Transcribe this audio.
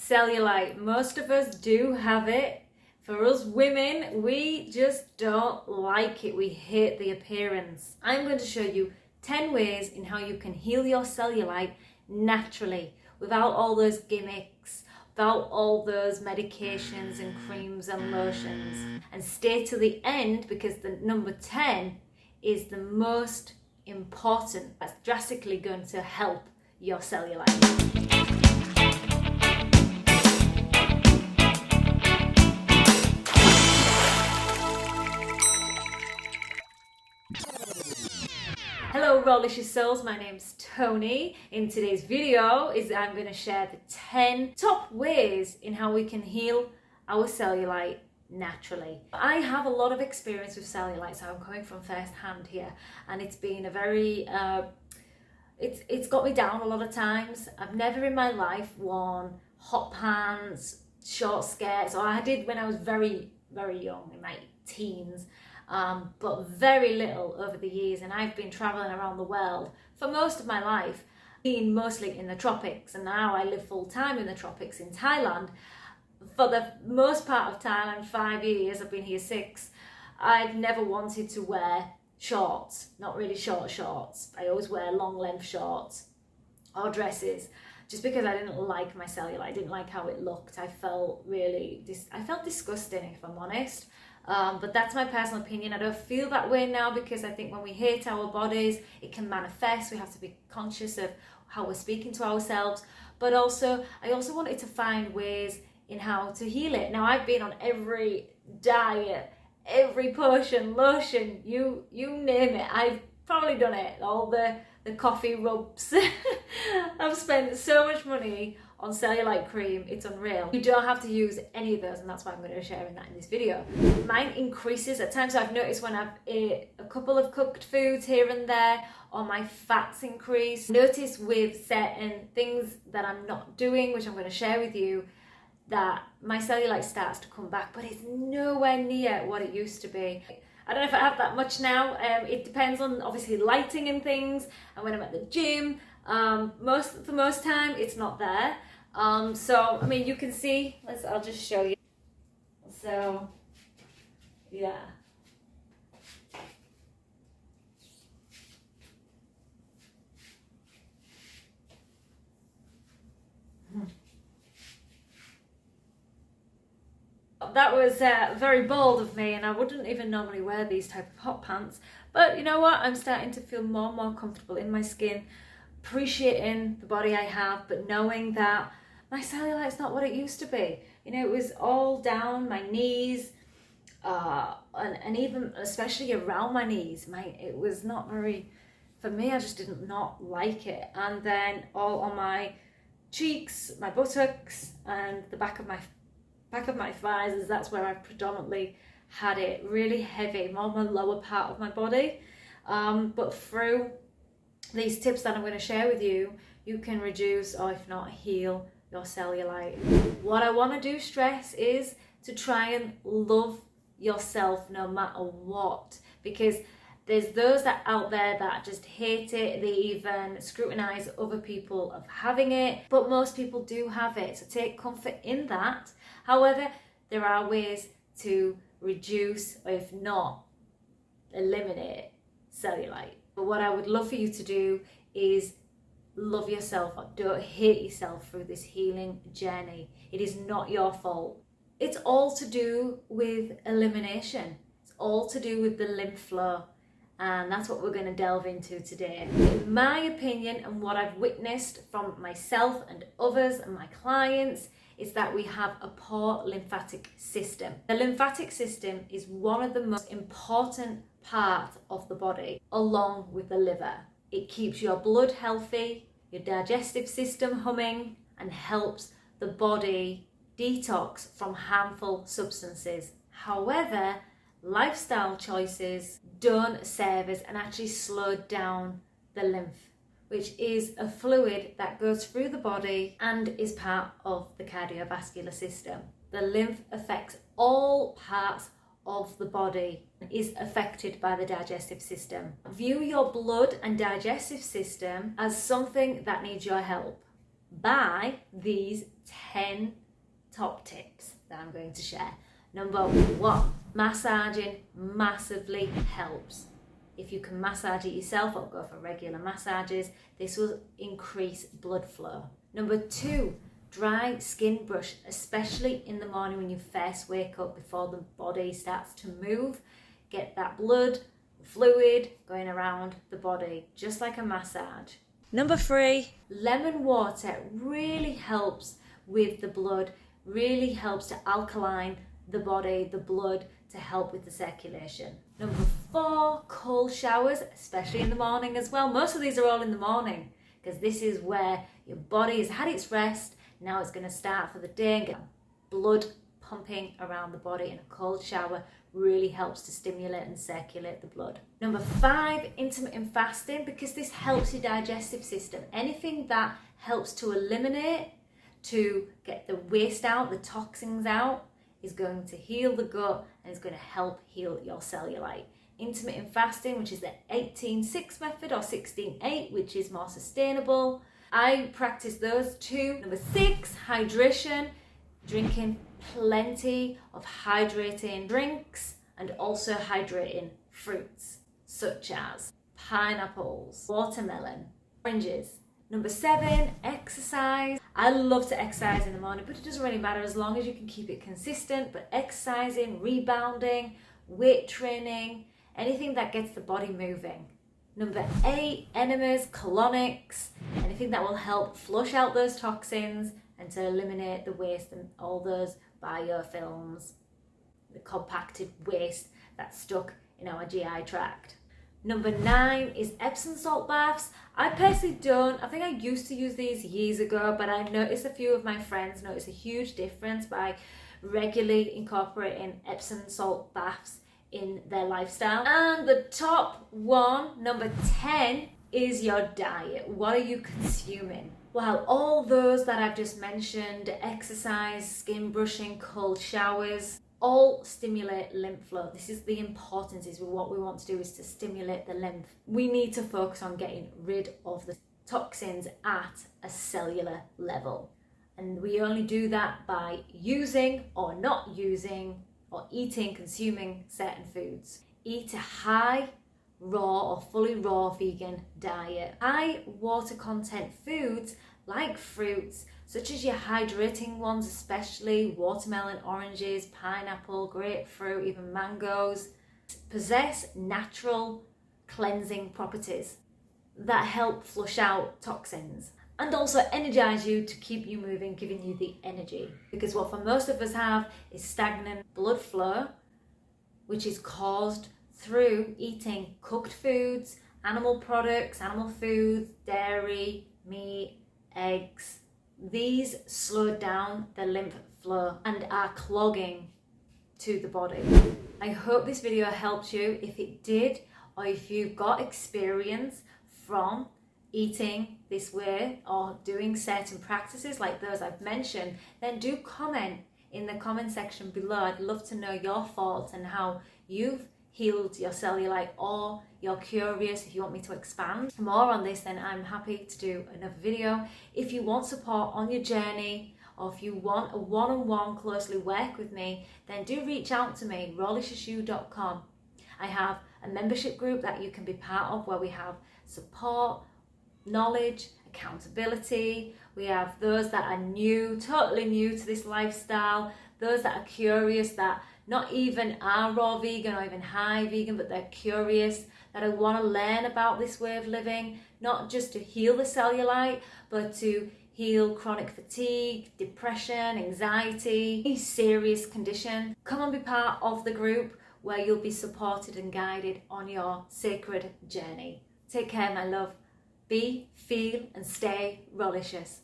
Cellulite. Most of us do have it. For us women, we just don't like it. We hate the appearance. I'm going to show you 10 ways in how you can heal your cellulite naturally, without all those gimmicks, without all those medications and creams and lotions. And stay till the end, because the number 10 is the most important. That's drastically going to help your cellulite. Hello Rolicious Souls, my name's Tony. In today's video I'm going to share the 10 top ways in how we can heal our cellulite naturally. I have a lot of experience with cellulite, so I'm coming from first hand here, and it's been a very it's got me down a lot of times. I've never in my life worn hot pants, short skirts, or I did when I was very young, in my teens. But very little over the years, and I've been traveling around the world for most of my life, being mostly in the tropics, and now I live full time in the tropics in Thailand. For the most part of Thailand, 5 years, I've been here 6, I've never wanted to wear shorts, not really short shorts. I always wear long length shorts or dresses, just because I didn't like my cellulite. I didn't like how it looked. I felt disgusting, if I'm honest. But that's my personal opinion. I don't feel that way now, because I think when we hate our bodies, it can manifest. We have to be conscious of how we're speaking to ourselves. But also, I also wanted to find ways in how to heal it. Now, I've been on every diet, every potion, lotion, you name it. I've probably done it. All the coffee rubs. I've spent so much money on cellulite cream, it's unreal. You don't have to use any of those, and that's why I'm going to be sharing that in this video. Mine increases at times. I've noticed when I've ate a couple of cooked foods here and there, or my fats increase. Notice with certain things that I'm not doing, which I'm going to share with you, that my cellulite starts to come back, but it's nowhere near what it used to be. I don't know if I have that much now. It depends on obviously lighting and things, and when I'm at the gym. For most time it's not there. So I mean, you can see, I'll just show you. So yeah. That was very bold of me, and I wouldn't even normally wear these type of hot pants, but you know what, I'm starting to feel more and more comfortable in my skin, appreciating the body I have, but knowing that my cellulite's not what it used to be. You know, it was all down my knees, and even especially around my knees. It was not very, for me, I just did not like it. And then all on my cheeks, my buttocks, and the back of my thighs, as that's where I predominantly had it really heavy, more on the lower part of my body. But through these tips that I'm going to share with you, you can reduce, or if not heal, your cellulite. What I want to stress is to try and love yourself no matter what, because there's those that out there that just hate it. They even scrutinize other people of having it, but most people do have it, so take comfort in that. However, there are ways to reduce, or if not eliminate, cellulite. But what I would love for you to do is love yourself. Don't hate yourself through this healing journey. It is not your fault. It's all to do with elimination. It's all to do with the lymph flow. And that's what we're going to delve into today. In my opinion, and what I've witnessed from myself and others and my clients, is that we have a poor lymphatic system. The lymphatic system is one of the most important parts of the body, along with the liver. It keeps your blood healthy, your digestive system humming, and helps the body detox from harmful substances. However, lifestyle choices don't serve us and actually slow down the lymph, which is a fluid that goes through the body and is part of the cardiovascular system. The lymph affects all parts of the body and is affected by the digestive system. View your blood and digestive system as something that needs your help. by these 10 top tips that I'm going to share. Number 1, massaging massively helps. If you can massage it yourself or go for regular massages, this will increase blood flow. Number 2, dry skin brush, especially in the morning when you first wake up before the body starts to move. Get that blood, fluid going around the body, just like a massage. Number 3, lemon water really helps with the blood, really helps to alkaline the body, the blood, to help with the circulation. Number 4, cold showers, especially in the morning as well. Most of these are all in the morning because this is where your body has had its rest. Now it's going to start for the day and get blood pumping around the body, and a cold shower really helps to stimulate and circulate the blood. Number 5, intermittent fasting, because this helps your digestive system. Anything that helps to eliminate, to get the waste out, the toxins out, is going to heal the gut and is going to help heal your cellulite. Intermittent fasting, which is the 18-6 method, or 16-8, which is more sustainable. I practice those 2. Number 6, hydration, drinking plenty of hydrating drinks and also hydrating fruits such as pineapples, watermelon, oranges. Number 7, exercise. I love to exercise in the morning, but it doesn't really matter as long as you can keep it consistent. But exercising, rebounding, weight training, anything that gets the body moving. Number 8, enemas, colonics, anything that will help flush out those toxins and to eliminate the waste and all those biofilms, the compacted waste that's stuck in our GI tract. Number 9 is Epsom salt baths. I personally don't. I think I used to use these years ago, but I noticed a few of my friends notice a huge difference by regularly incorporating Epsom salt baths in their lifestyle. And the top one, number 10, is your diet. What are you consuming? Well, all those that I've just mentioned, exercise, skin brushing, cold showers, all stimulate lymph flow. This is the importance, is what we want to do is to stimulate the lymph. We need to focus on getting rid of the toxins at a cellular level. And we only do that by using or not using or eating, consuming certain foods. Eat a high raw or fully raw vegan diet. High water content foods like fruits, such as your hydrating ones, especially watermelon, oranges, pineapple, grapefruit, even mangoes, possess natural cleansing properties that help flush out toxins and also energize you to keep you moving, giving you the energy. Because what for most of us have is stagnant blood flow, which is caused through eating cooked foods, animal products, animal foods, dairy, meat, eggs. These slow down the lymph flow and are clogging to the body. I hope this video helped you. If it did, or if you've got experience from eating this way or doing certain practices like those I've mentioned, then do comment in the comment section below. I'd love to know your thoughts and how you've healed your cellulite, or you're curious if you want me to expand more on this, then I'm happy to do another video. If you want support on your journey, or if you want a one-on-one closely work with me, then do reach out to me, rolishashu.com. I have a membership group that you can be part of where we have support, knowledge, accountability. We have those that are new, totally new to this lifestyle, those that are curious, that not even are raw vegan or even high vegan, but they're curious, that I want to learn about this way of living, not just to heal the cellulite, but to heal chronic fatigue, depression, anxiety, any serious condition. Come and be part of the group where you'll be supported and guided on your sacred journey. Take care, my love. Be, feel, and stay rolicious.